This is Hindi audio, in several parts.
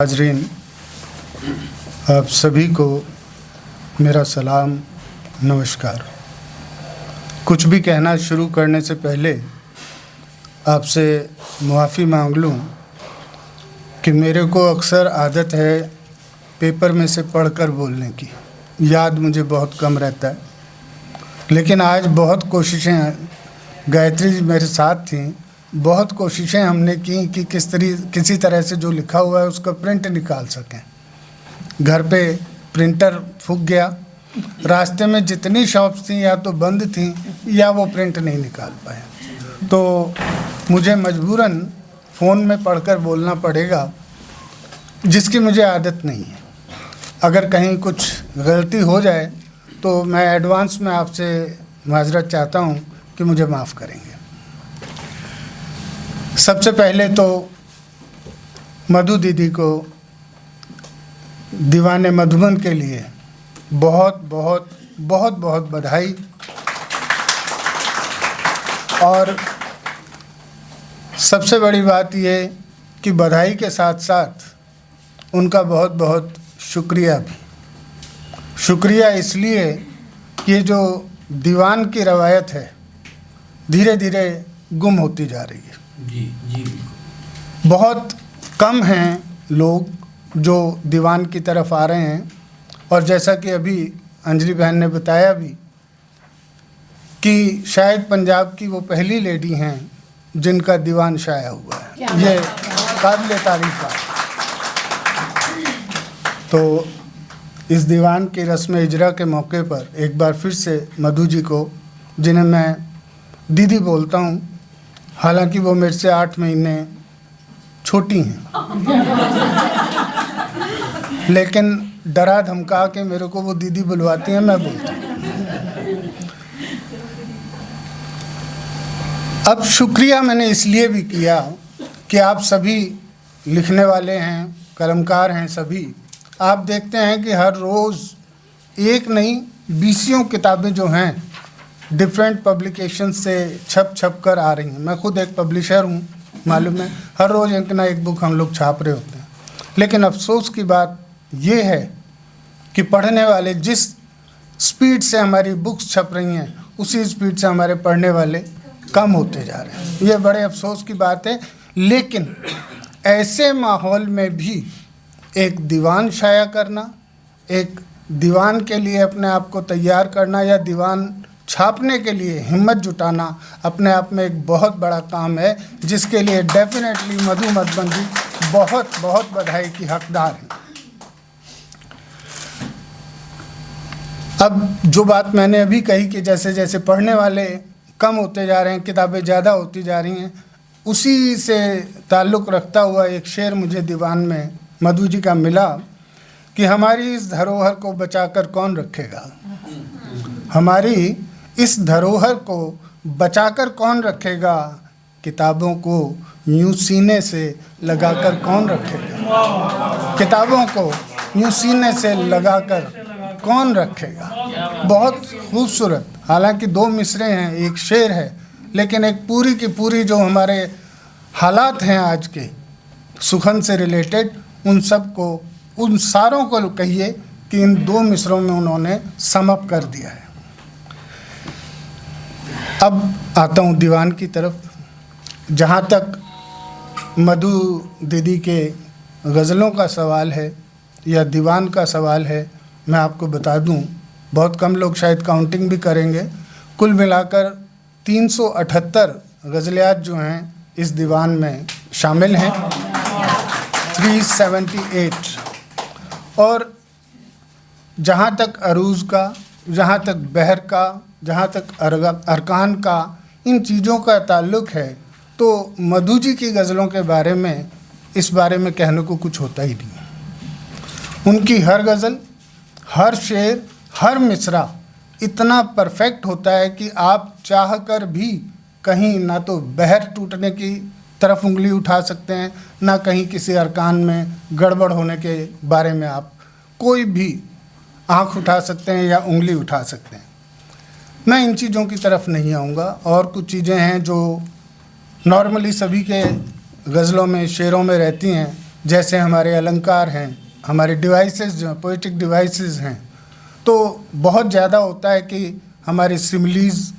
हाजरीन, आप सभी को मेरा सलाम, नमस्कार। कुछ भी कहना शुरू करने से पहले आपसे माफ़ी मांग लूँ कि मेरे को अक्सर आदत है पेपर में से पढ़कर बोलने की, याद मुझे बहुत कम रहता है। लेकिन आज बहुत कोशिशें, गायत्री जी मेरे साथ थी, बहुत कोशिशें हमने की कि किसी तरह से जो लिखा हुआ है उसका प्रिंट निकाल सकें। घर पे प्रिंटर फूक गया, रास्ते में जितनी शॉप्स थी या तो बंद थी या वो प्रिंट नहीं निकाल पाए, तो मुझे मजबूरन फ़ोन में पढ़कर बोलना पड़ेगा, जिसकी मुझे आदत नहीं है। अगर कहीं कुछ गलती हो जाए तो मैं एडवांस में आपसे माजरत चाहता हूँ कि मुझे माफ़ करेंगे। सबसे पहले तो मधु दीदी को दीवाने मधुबन के लिए बहुत बहुत बहुत बहुत बधाई, और सबसे बड़ी बात ये कि बधाई के साथ साथ उनका बहुत बहुत शुक्रिया भी। शुक्रिया इसलिए कि ये जो दीवान की रवायत है धीरे धीरे गुम होती जा रही है। जी। बहुत कम हैं लोग जो दीवान की तरफ आ रहे हैं, और जैसा कि अभी अंजलि बहन ने बताया भी कि शायद पंजाब की वो पहली लेडी हैं जिनका दीवान शाया हुआ है। ये काबिल तारीफ है। तो इस दीवान की रस्म इजरा के मौके पर एक बार फिर से मधु जी को, जिन्हें मैं दीदी बोलता हूँ, हालांकि वो मेरे से 8 महीने छोटी हैं, लेकिन डरा धमका के मेरे को वो दीदी बुलवाती हैं, मैं बोलता हूँ। अब शुक्रिया मैंने इसलिए भी किया कि आप सभी लिखने वाले हैं, कलमकार हैं सभी। आप देखते हैं कि हर रोज़ एक नहीं 20 किताबें जो हैं डिफरेंट पब्लिकेशन से छप कर आ रही हैं। मैं खुद एक पब्लिशर हूँ, मालूम है, हर रोज़ एक ना एक बुक हम लोग छाप रहे होते हैं। लेकिन अफसोस की बात ये है कि पढ़ने वाले, जिस स्पीड से हमारी बुक्स छप रही हैं उसी स्पीड से हमारे पढ़ने वाले कम होते जा रहे हैं। ये बड़े अफसोस की बात है। लेकिन ऐसे माहौल में भी एक दीवान शाया करना, एक दीवान के लिए अपने आप को तैयार करना या दीवान छापने के लिए हिम्मत जुटाना अपने आप में एक बहुत बड़ा काम है, जिसके लिए डेफिनेटली मधु मधुबन जी बहुत बहुत बधाई की हकदार हैं। अब जो बात मैंने अभी कही कि जैसे जैसे पढ़ने वाले कम होते जा रहे हैं, किताबें ज़्यादा होती जा रही हैं, उसी से ताल्लुक़ रखता हुआ एक शेर मुझे दीवान में मधु जी का मिला कि हमारी इस धरोहर को बचाकर कौन रखेगा, हमारी इस धरोहर को बचाकर कौन रखेगा, किताबों को यूं सीने से लगाकर कौन रखेगा, किताबों को यूं सीने से लगाकर कौन रखेगा। बहुत खूबसूरत, हालांकि 2 मिसरे हैं, एक शेर है, लेकिन एक पूरी की पूरी जो हमारे हालात हैं आज के सुखन से रिलेटेड, उन सब को, उन सारों को कहिए कि इन 2 मिसरों में उन्होंने सम अप कर दिया है। अब आता हूँ दीवान की तरफ। जहाँ तक मधु दीदी के गज़लों का सवाल है या दीवान का सवाल है, मैं आपको बता दूँ, बहुत कम लोग शायद काउंटिंग भी करेंगे, कुल मिलाकर 378 गज़लियात जो हैं इस दीवान में शामिल हैं, 378। और जहाँ तक अरूज़ का, जहाँ तक बहर का, जहाँ तक अरकान का, इन चीज़ों का ताल्लुक़ है, तो मधु जी की गज़लों के बारे में, इस बारे में कहने को कुछ होता ही नहीं। उनकी हर गज़ल, हर शेर, हर मिसरा इतना परफेक्ट होता है कि आप चाह कर भी कहीं ना तो बहर टूटने की तरफ उंगली उठा सकते हैं, ना कहीं किसी अरकान में गड़बड़ होने के बारे में आप कोई भी आँख उठा सकते हैं या उंगली उठा सकते हैं। मैं इन चीज़ों की तरफ नहीं आऊँगा। और कुछ चीज़ें हैं जो नॉर्मली सभी के गज़लों में, शेरों में रहती हैं, जैसे हमारे अलंकार हैं, हमारे डिवाइसेस जो पोएटिक डिवाइसेस हैं, तो बहुत ज़्यादा होता है कि हमारे सिमिलीज,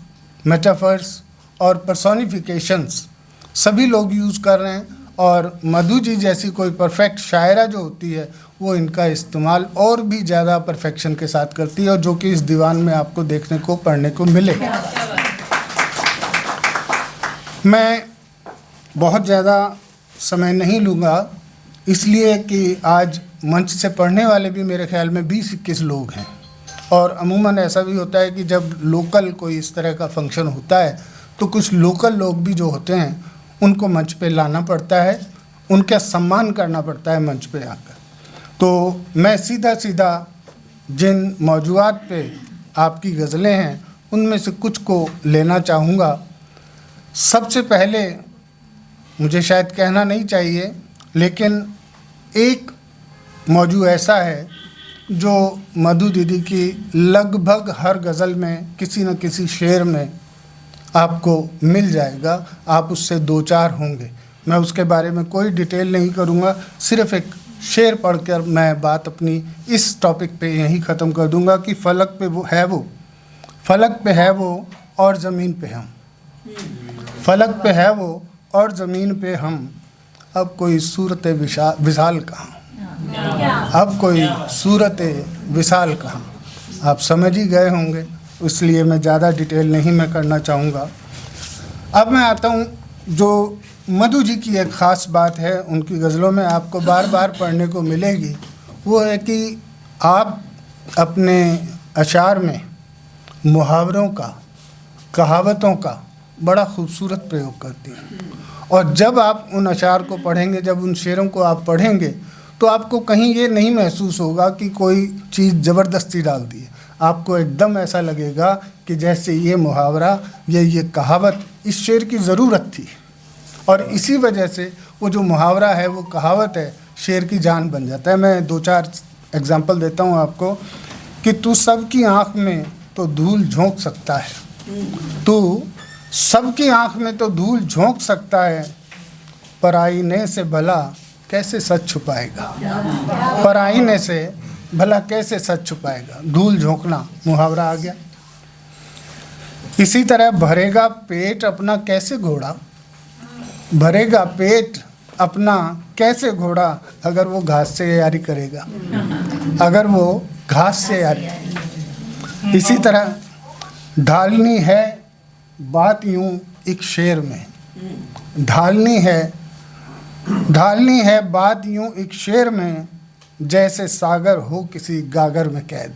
मेटाफर्स और पर्सोनिफिकेशंस सभी लोग यूज़ कर रहे हैं, और मधु जी जैसी कोई परफेक्ट शायरा जो होती है वो इनका इस्तेमाल और भी ज़्यादा परफेक्शन के साथ करती है, और जो कि इस दीवान में आपको देखने को पढ़ने को मिलेगा। मैं बहुत ज़्यादा समय नहीं लूँगा, इसलिए कि आज मंच से पढ़ने वाले भी मेरे ख्याल में 20-21 लोग हैं, और अमूमन ऐसा भी होता है कि जब लोकल कोई इस तरह का फंक्शन होता है तो कुछ लोकल लोग भी जो होते हैं उनको मंच पे लाना पड़ता है, उनका सम्मान करना पड़ता है मंच पे आकर। तो मैं सीधा सीधा जिन मौजूआत पे आपकी गज़लें हैं उनमें से कुछ को लेना चाहूँगा। सबसे पहले मुझे शायद कहना नहीं चाहिए, लेकिन एक मौजू ऐसा है जो मधु दीदी की लगभग हर गज़ल में किसी न किसी शेर में आपको मिल जाएगा, आप उससे दो चार होंगे। मैं उसके बारे में कोई डिटेल नहीं करूँगा, सिर्फ़ एक शेर पढ़कर मैं बात अपनी इस टॉपिक पे यहीं ख़त्म कर दूँगा कि फलक पे वो है वो, फलक पे है वो और ज़मीन पे हम, फलक पे है वो और ज़मीन पे हम, अब कोई सूरत विशाल कहाँ, अब कोई सूरत विशाल कहाँ। आप समझ ही गए होंगे, इसलिए मैं ज़्यादा डिटेल नहीं मैं करना चाहूँगा। अब मैं आता हूँ, जो मधु जी की एक ख़ास बात है उनकी गज़लों में आपको बार बार पढ़ने को मिलेगी, वो है कि आप अपने अशार में मुहावरों का, कहावतों का बड़ा खूबसूरत प्रयोग करती हैं, और जब आप उन अशार को पढ़ेंगे, जब उन शेरों को आप पढ़ेंगे तो आपको कहीं ये नहीं महसूस होगा कि कोई चीज़ ज़बरदस्ती डाल दी है। आपको एकदम ऐसा लगेगा कि जैसे ये मुहावरा या ये कहावत इस शेर की ज़रूरत थी, और इसी वजह से वो जो मुहावरा है, वो कहावत है, शेर की जान बन जाता है। मैं दो चार एग्जांपल देता हूँ आपको कि तू सबकी आँख में तो धूल झोंक सकता है, तू सबकी आँख में तो धूल झोंक सकता है, पर आईने से भला कैसे सच छुपाएगा, पर आईने से भला कैसे सच छुपाएगा। धूल झोंकना मुहावरा आ गया। इसी तरह भरेगा पेट अपना कैसे घोड़ा, भरेगा पेट अपना कैसे घोड़ा, अगर वो घास से यारी करेगा, अगर वो घास से यारी। इसी तरह ढालनी है बात यूं एक शेर में, ढालनी है बात यूं एक शेर में, जैसे सागर हो किसी गागर में कैद,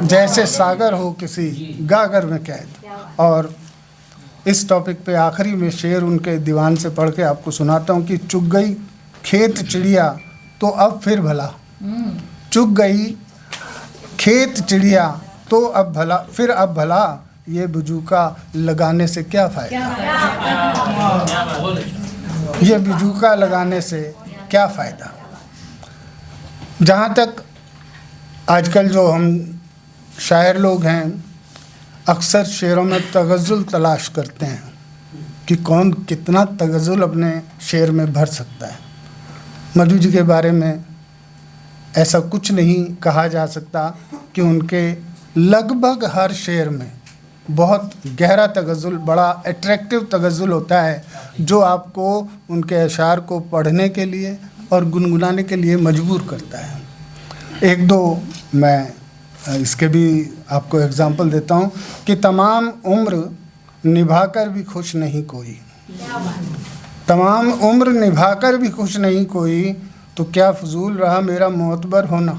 जैसे सागर हो किसी गागर में कैद। और इस टॉपिक पे आखिरी में शेर उनके दीवान से पढ़ के आपको सुनाता हूँ कि चुग गई खेत चिड़िया तो अब फिर भला, चुग गई खेत चिड़िया तो अब भला, फिर अब भला, ये बिजूका लगाने से क्या फ़ायदा, ये बिजूका लगाने से क्या फ़ायदा। जहाँ तक आजकल जो हम शायर लोग हैं, अक्सर शेरों में तगज़ुल तलाश करते हैं कि कौन कितना तगज़ुल अपने शेर में भर सकता है। मधु जी के बारे में ऐसा कुछ नहीं कहा जा सकता कि उनके लगभग हर शेर में बहुत गहरा तगज़ुल, बड़ा अट्रैक्टिव तगज़ुल होता है, जो आपको उनके अशार को पढ़ने के लिए और गुनगुनाने के लिए मजबूर करता है। एक दो मैं इसके भी आपको एग्जांपल देता हूँ कि तमाम उम्र निभाकर भी खुश नहीं कोई, तमाम उम्र निभाकर भी खुश नहीं कोई, तो क्या फजूल रहा मेरा मोतबर होना।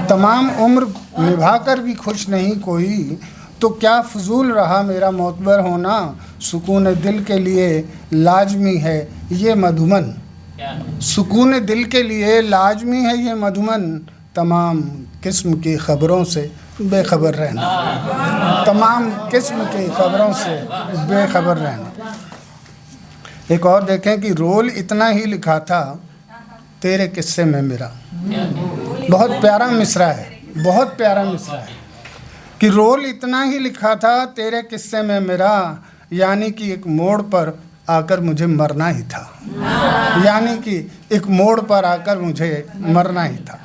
तमाम उम्र निभाकर भी खुश नहीं कोई, तो क्या फजूल रहा मेरा मोतबर होना। सुकून दिल के लिए लाजमी है ये मधुमन, सुकून दिल के लिए लाजमी है ये मधुमन, तमाम किस्म की ख़बरों से बेखबर रहना, तमाम किस्म की ख़बरों से बेखबर रहना। एक और देखें कि रोल इतना ही लिखा था तेरे किस्से में मेरा, बहुत प्यारा मिसरा है, बहुत प्यारा मिसरा है कि रोल इतना ही लिखा था तेरे किस्से में मेरा, यानी कि एक मोड़ पर आकर मुझे मरना ही था, यानी कि एक मोड़ पर आकर मुझे मरना ही था।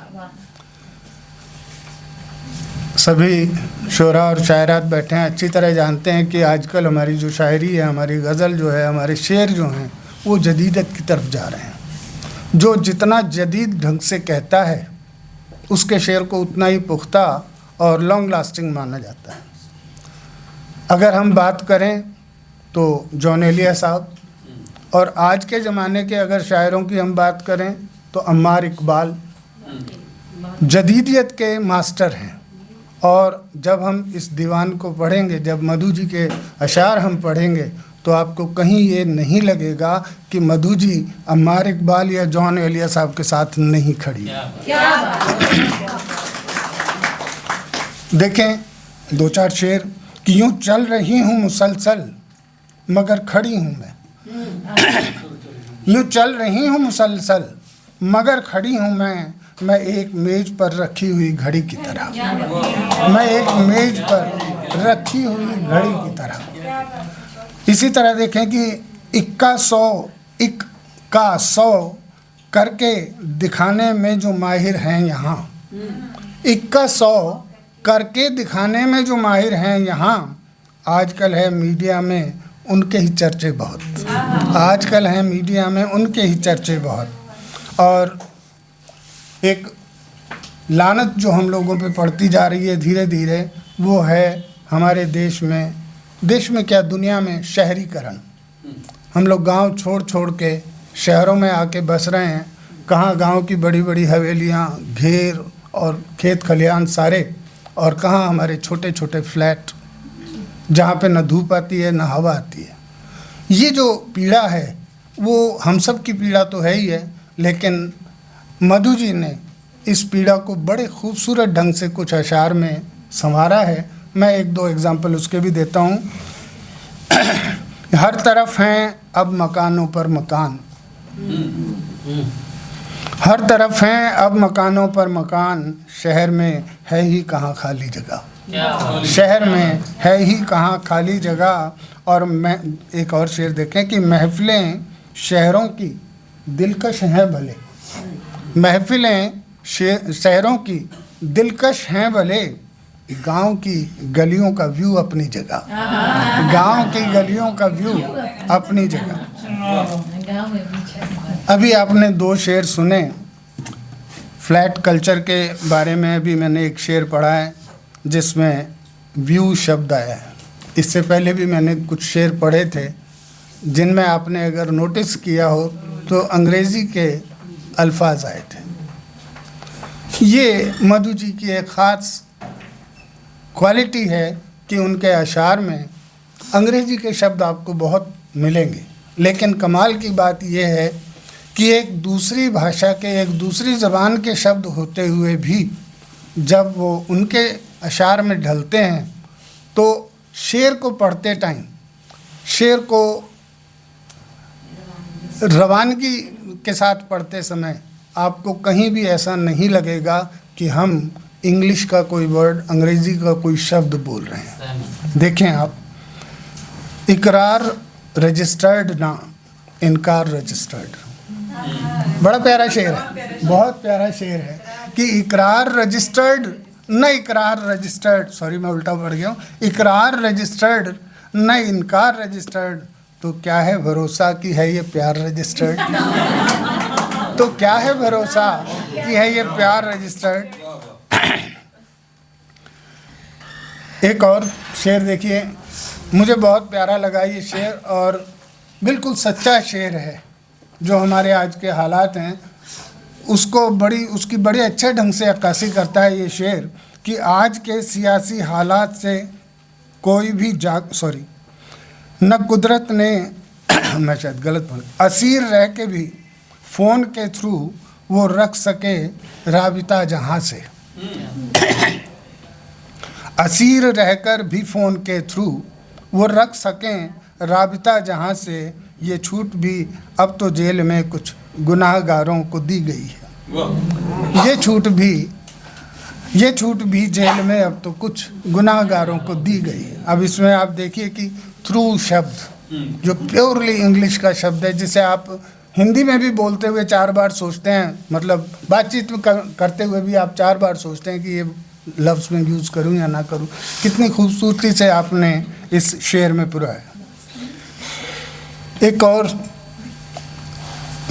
सभी शोरा और शायरात बैठे हैं, अच्छी तरह जानते हैं कि आजकल हमारी जो शायरी है, हमारी गज़ल जो है, हमारे शेर जो हैं, वो जदीदत की तरफ जा रहे हैं। जो जितना जदीद ढंग से कहता है उसके शेर को उतना ही पुख्ता और लॉन्ग लास्टिंग माना जाता है। अगर हम बात करें तो जॉन एलिया साहब, और आज के ज़माने के अगर शायरों की हम बात करें तो अम्मार इकबाल जदीदियत के मास्टर हैं। और जब हम इस दीवान को पढ़ेंगे, जब मधु जी के अशार हम पढ़ेंगे, तो आपको कहीं ये नहीं लगेगा कि मधु जी अम्मार इकबाल या जॉन एलिया साहब के साथ नहीं खड़ी। देखें दो चार शेर कि यूँ चल रही हूँ मुसलसल मगर खड़ी हूँ मैं, यूँ चल रही हूँ मुसलसल मगर खड़ी हूँ मैं एक मेज पर रखी हुई घड़ी की तरह, मैं एक मेज पर रखी हुई घड़ी की तरह। इसी तरह देखें कि इक्का सौ करके दिखाने में जो माहिर हैं यहाँ, इक्का सौ करके दिखाने में जो माहिर हैं यहाँ, आजकल है मीडिया में उनके ही चर्चे बहुत, आजकल है मीडिया में उनके ही चर्चे बहुत। और एक लानत जो हम लोगों पे पड़ती जा रही है धीरे धीरे, वो है हमारे देश में क्या दुनिया में शहरीकरण। हम लोग गांव छोड़ छोड़ के शहरों में आके बस रहे हैं। कहाँ गांव की बड़ी बड़ी हवेलियाँ, घेर और खेत खलिहान सारे, और कहाँ हमारे छोटे छोटे फ्लैट जहाँ पे न धूप आती है न हवा आती है। ये जो पीड़ा है वो हम सब की पीड़ा तो है ही है, लेकिन मधु जी ने इस पीड़ा को बड़े खूबसूरत ढंग से कुछ अशार में संवारा है। मैं एक दो एग्जाम्पल उसके भी देता हूँ। हर तरफ हैं अब मकानों पर मकान, हर तरफ हैं अब मकानों पर मकान, शहर में है ही कहाँ खाली जगह, शहर में है ही कहाँ खाली जगह। और मैं एक और शेर देखें कि महफिलें शहरों की दिलकश हैं भले, महफिलें शहरों की दिलकश हैं भले, गांव की गलियों का व्यू अपनी जगह, गांव की गलियों का व्यू अपनी जगह। अभी आपने दो शेर सुने फ्लैट कल्चर के बारे में। अभी मैंने एक शेर पढ़ा है जिसमें व्यू शब्द आया है। इससे पहले भी मैंने कुछ शेर पढ़े थे जिनमें आपने अगर नोटिस किया हो तो अंग्रेज़ी के अल्फाज आए थे। ये मधु जी की एक ख़ास क्वालिटी है कि उनके अशार में अंग्रेज़ी के शब्द आपको बहुत मिलेंगे, लेकिन कमाल की बात यह है कि एक दूसरी भाषा के, एक दूसरी ज़बान के शब्द होते हुए भी जब वो उनके अशार में ढलते हैं तो शेर को पढ़ते टाइम, शेर को रवानगी के साथ पढ़ते समय आपको कहीं भी ऐसा नहीं लगेगा कि हम इंग्लिश का कोई वर्ड, अंग्रेज़ी का कोई शब्द बोल रहे हैं। देखें आप, इकरार रजिस्टर्ड ना इनकार रजिस्टर्ड, बड़ा प्यारा शेर है, बहुत प्यारा शेर है कि इकरार रजिस्टर्ड न इकरार रजिस्टर्ड, सॉरी मैं उल्टा पढ़ गया हूँ, इकरार रजिस्टर्ड न इनकार रजिस्टर्ड, तो क्या है भरोसा कि है ये प्यार रजिस्टर्ड, तो क्या है भरोसा कि है ये प्यार रजिस्टर्ड। एक और शेर देखिए, मुझे बहुत प्यारा लगा ये शेर और बिल्कुल सच्चा शेर है। जो हमारे आज के हालात हैं उसकी बड़ी अच्छे ढंग से अक्कासी करता है ये शेर कि आज के सियासी हालात से कोई भी न कुदरत ने मैं शायद गलत बोल, असीर रह के भी फ़ोन के थ्रू वो रख सके राबिता जहाँ से, असीर रहकर भी फ़ोन के थ्रू वो रख सकें राबिता जहाँ से, ये छूट भी अब तो जेल में कुछ गुनाहगारों को दी गई है, ये छूट भी जेल में अब तो कुछ गुनाहगारों को दी गई है। अब इसमें आप देखिए कि थ्रू शब्द, जो प्योरली इंग्लिश का शब्द है, जिसे आप हिंदी में भी बोलते हुए 4 बार सोचते हैं, मतलब बातचीत में करते हुए भी आप 4 बार सोचते हैं कि ये लफ्ज़ में यूज़ करूं या ना करूं। कितनी खूबसूरती से आपने इस शेर में पुराया। एक और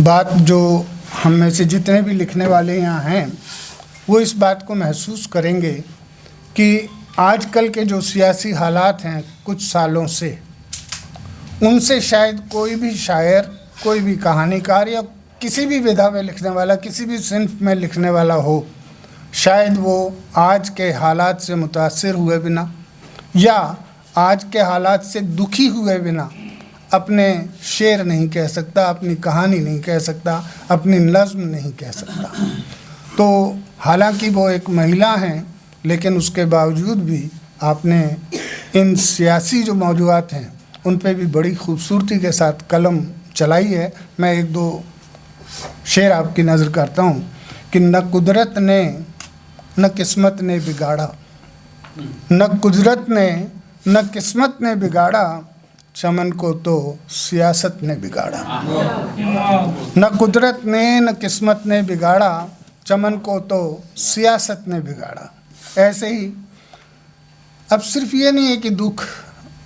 बात जो हम में से जितने भी लिखने वाले यहाँ हैं वो इस बात को महसूस करेंगे कि आजकल के जो सियासी हालात हैं कुछ सालों से, उनसे शायद कोई भी शायर, कोई भी कहानीकार या किसी भी विधा में लिखने वाला, किसी भी सिन्फ में लिखने वाला हो, शायद वो आज के हालात से मुतासिर हुए बिना या आज के हालात से दुखी हुए बिना अपने शेर नहीं कह सकता, अपनी कहानी नहीं कह सकता, अपनी नज़्म नहीं कह सकता। तो हालांकि वो एक महिला हैं, लेकिन उसके बावजूद भी आपने इन सियासी जो मौजूदात हैं उन पे भी बड़ी खूबसूरती के साथ कलम चलाई है। मैं 1-2 शेर आपकी नज़र करता हूँ कि न कुदरत ने न किस्मत ने बिगाड़ा, न कुदरत ने न किस्मत ने बिगाड़ा, चमन को तो सियासत ने बिगाड़ा। न कुदरत ने न किस्मत ने बिगाड़ा, चमन को तो सियासत ने बिगाड़ा। ऐसे ही अब सिर्फ ये नहीं है कि दुख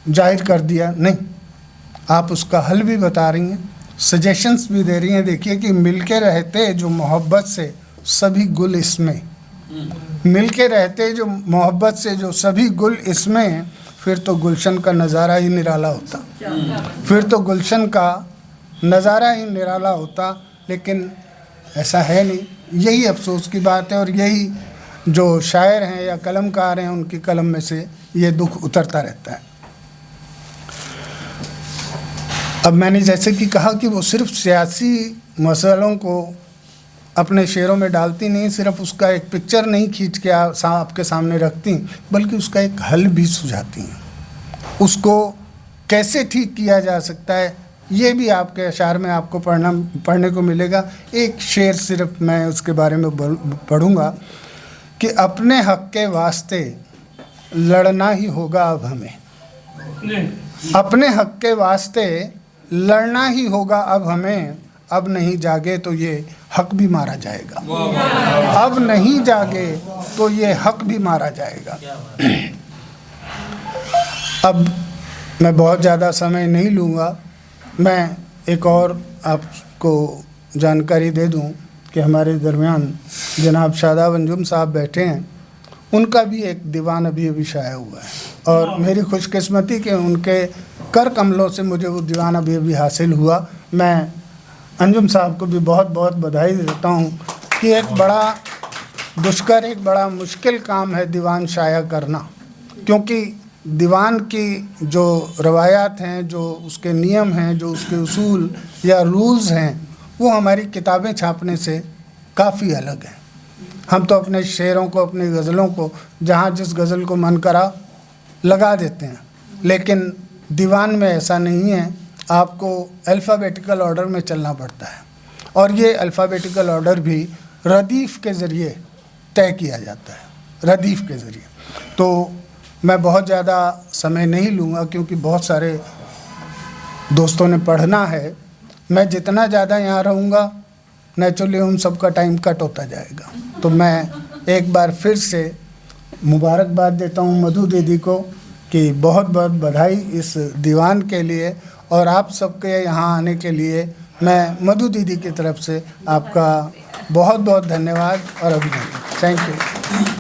जाहिर कर दिया, नहीं, आप उसका हल भी बता रही हैं, सजेशंस भी दे रही हैं। देखिए कि मिलके रहते जो मोहब्बत से सभी गुल इसमें, मिलके रहते जो मोहब्बत से जो सभी गुल इसमें, फिर तो गुलशन का नज़ारा ही निराला होता, फिर तो गुलशन का नज़ारा ही निराला होता। लेकिन ऐसा है नहीं। यही अफसोस की बात है और यही जो शायर हैं या कलमकार हैं उनकी कलम में से ये दुख उतरता रहता है। अब मैंने जैसे कि कहा कि वो सिर्फ सियासी मसलों को अपने शेरों में डालती नहीं, सिर्फ उसका एक पिक्चर नहीं खींच के आपके सामने रखती, बल्कि उसका एक हल भी सुझाती हैं। उसको कैसे ठीक किया जा सकता है ये भी आपके अशार में आपको पढ़ने को मिलेगा। एक शेर सिर्फ मैं उसके बारे में पढ़ूंगा कि अपने हक के वास्ते लड़ना ही होगा अब हमें, अपने हक के वास्ते लड़ना ही होगा अब हमें, अब नहीं जागे तो ये हक भी मारा जाएगा, अब नहीं जागे तो ये हक भी मारा जाएगा। अब मैं बहुत ज़्यादा समय नहीं लूँगा, मैं एक और आपको जानकारी दे दूं कि हमारे दरमियान जनाब शादाब अंजुम साहब बैठे हैं, उनका भी एक दीवान अभी शाया हुआ है और मेरी खुशकिस्मती कि उनके कर कमलों से मुझे वो दीवान अभी हासिल हुआ। मैं अंजुम साहब को भी बहुत बहुत बधाई देता हूँ कि एक बड़ा दुष्कर, एक बड़ा मुश्किल काम है दीवान शाया करना, क्योंकि दीवान की जो रवायात हैं, जो उसके नियम हैं, जो उसके उसूल या रूल्स हैं, वो हमारी किताबें छापने से काफ़ी अलग हैं। हम तो अपने शेरों को, अपनी गज़लों को जहाँ जिस गज़ल को मन करा लगा देते हैं, लेकिन दीवान में ऐसा नहीं है। आपको अल्फ़ाबेटिकल ऑर्डर में चलना पड़ता है और ये अल्फ़ाबेटिकल ऑर्डर भी रदीफ़ के ज़रिए तय किया जाता है, रदीफ़ के ज़रिए। तो मैं बहुत ज़्यादा समय नहीं लूँगा क्योंकि बहुत सारे दोस्तों ने पढ़ना है। मैं जितना ज़्यादा यहाँ रहूँगा नेचुरली उन सब का टाइम कट होता जाएगा। तो मैं एक बार फिर से मुबारकबाद देता हूँ मधु दीदी को कि बहुत बहुत बधाई इस दीवान के लिए, और आप सबके यहाँ आने के लिए मैं मधु दीदी की तरफ से आपका बहुत बहुत धन्यवाद और अभिनंदन। Thank you.